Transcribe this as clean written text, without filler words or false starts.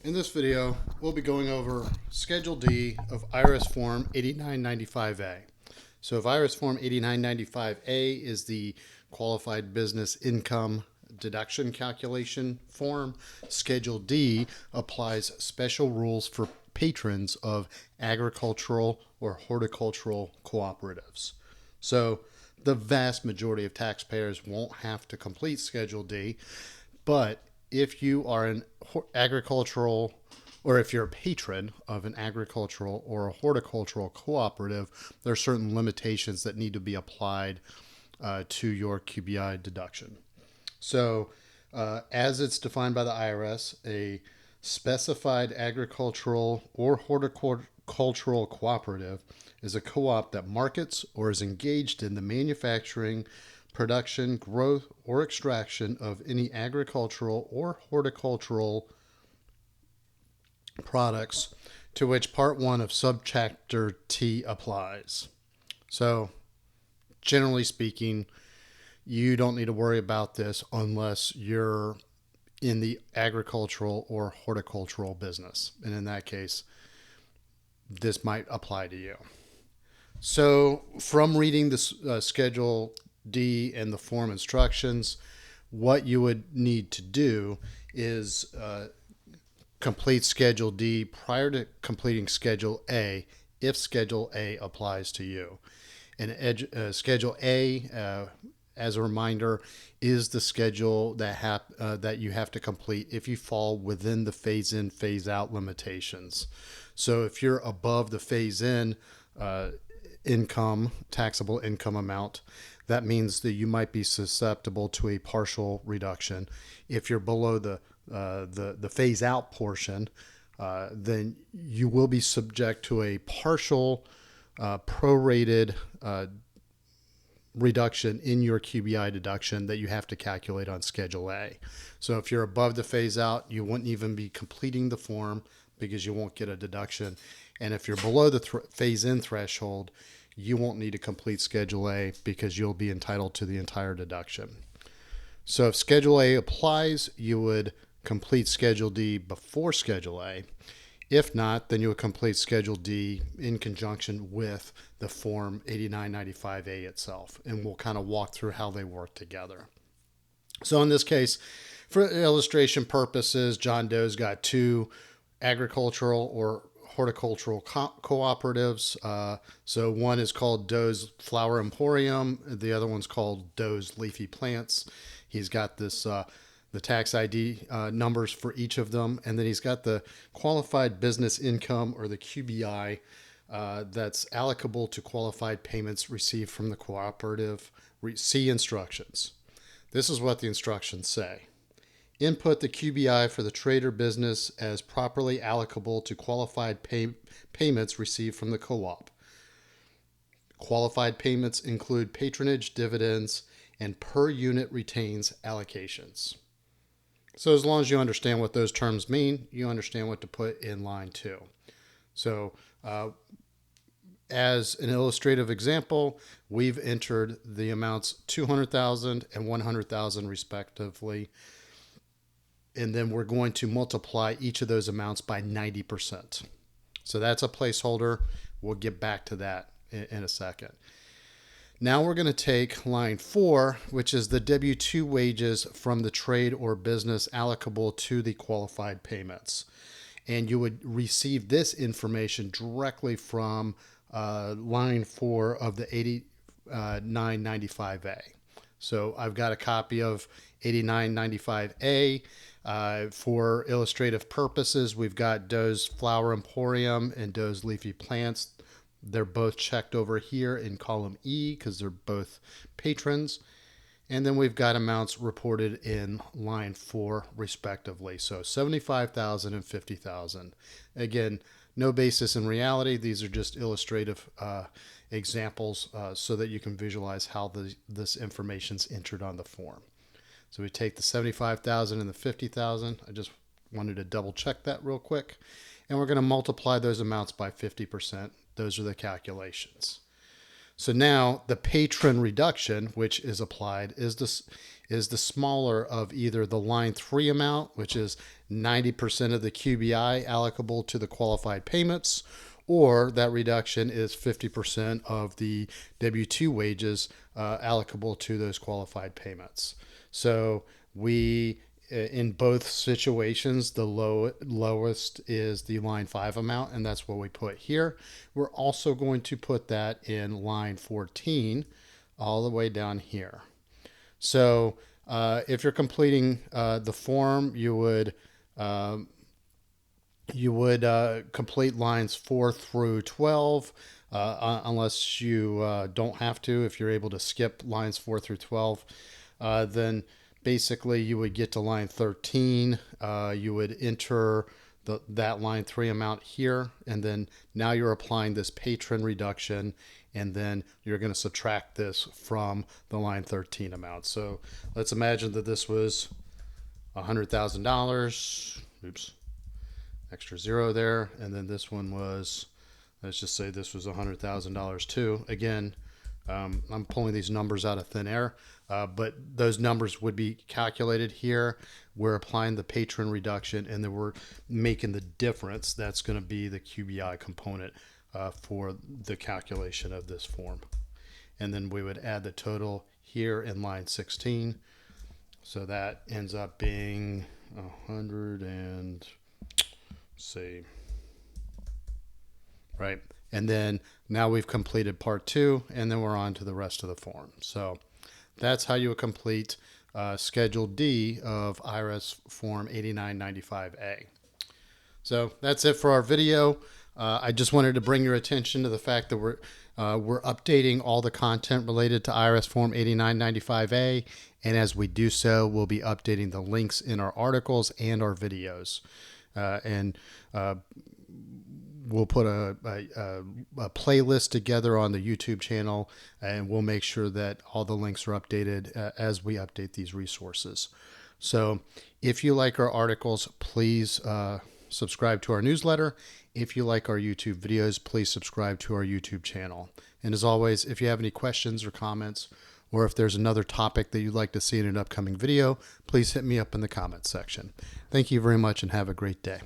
In this video, we'll be going over Schedule D of IRS Form 8995A. So if IRS Form 8995A is the Qualified Business Income Deduction Calculation form, Schedule D applies special rules for patrons of agricultural or horticultural cooperatives. So the vast majority of taxpayers won't have to complete Schedule D, but if you are an agricultural or if you're a patron of an agricultural or a horticultural cooperative, there are certain limitations that need to be applied to your QBI deduction. So, as it's defined by the IRS, a specified agricultural or horticultural cooperative is a co-op that markets or is engaged in the manufacturing, production, growth, or extraction of any agricultural or horticultural products to which Part 1 of Subchapter T applies. So, generally speaking, you don't need to worry about this unless you're in the agricultural or horticultural business. And in that case, this might apply to you. So, from reading this Schedule D and the form instructions, what you would need to do is complete Schedule D prior to completing Schedule A if Schedule A applies to you. And Schedule A, as a reminder, is the schedule that you have to complete if you fall within the phase-in, phase-out limitations. So if you're above the phase-in income, taxable income amount, that means that you might be susceptible to a partial reduction. If you're below the phase out portion, then you will be subject to a partial prorated reduction in your QBI deduction that you have to calculate on Schedule A. So if you're above the phase out, you wouldn't even be completing the form because you won't get a deduction. And if you're below the phase in threshold, you won't need to complete Schedule A because you'll be entitled to the entire deduction. So if Schedule A applies, you would complete Schedule D before Schedule A. If not, then you would complete Schedule D in conjunction with the Form 8995A itself. And we'll kind of walk through how they work together. So in this case, for illustration purposes, John Doe's got two agricultural or horticultural cooperatives. So one is called Doe's Flower Emporium. The other one's called Doe's Leafy Plants. He's got this the tax ID numbers for each of them, and then he's got the qualified business income or the QBI that's allocable to qualified payments received from the cooperative. See instructions. This is what the instructions say. Input the QBI for the trade or business as properly allocable to qualified payments received from the co-op. Qualified payments include patronage, dividends, and per unit retains allocations. So as long as you understand what those terms mean, you understand what to put in line 2. So as an illustrative example, we've entered the amounts $200,000 and $100,000 respectively. And then we're going to multiply each of those amounts by 90%. So that's a placeholder. We'll get back to that in a second. Now we're going to take line 4, which is the W-2 wages from the trade or business allocable to the qualified payments. And you would receive this information directly from line 4 of the 8995A. So I've got a copy of 8995A. For illustrative purposes, we've got Doe's Flower Emporium and Doe's Leafy Plants. They're both checked over here in column E because they're both patrons. And then we've got amounts reported in line 4 respectively. So $75,000 and $50,000. Again, no basis in reality. These are just illustrative examples so that you can visualize how this information's entered on the form. So we take the $75,000 and the $50,000. I just wanted to double check that real quick. And we're going to multiply those amounts by 50%. Those are the calculations. So now the patron reduction, which is applied, is is the smaller of either the line 3 amount, which is 90% of the QBI allocable to the qualified payments, or that reduction is 50% of the W-2 wages allocable to those qualified payments. So we, in both situations, the lowest is the line 5 amount, and that's what we put here. We're also going to put that in line 14 all the way down here. So if you're completing the form, you would complete lines 4 through 12, unless you don't have to. If you're able to skip lines 4 through 12, then basically you would get to line 13. You would enter that line 3 amount here, and then now you're applying this patron reduction, and then you're going to subtract this from the line 13 amount. So let's imagine that this was $100,000. Oops, extra zero there. And then this one was, let's just say this was $100,000 too. Again, I'm pulling these numbers out of thin air, but those numbers would be calculated here. We're applying the patron reduction, and then we're making the difference. That's going to be the QBI component for the calculation of this form. And then we would add the total here in line 16. So that ends up being 100 and see, right? And then now we've completed part 2, and then we're on to the rest of the form. So that's how you would complete Schedule D of IRS Form 8995A. So that's it for our video. I just wanted to bring your attention to the fact that we're updating all the content related to IRS Form 8995A, and as we do so, we'll be updating the links in our articles and our videos. We'll put a playlist together on the YouTube channel, and we'll make sure that all the links are updated as we update these resources. So if you like our articles, please subscribe to our newsletter. If you like our YouTube videos, please subscribe to our YouTube channel. And as always, if you have any questions or comments, or if there's another topic that you'd like to see in an upcoming video, please hit me up in the comments section. Thank you very much and have a great day.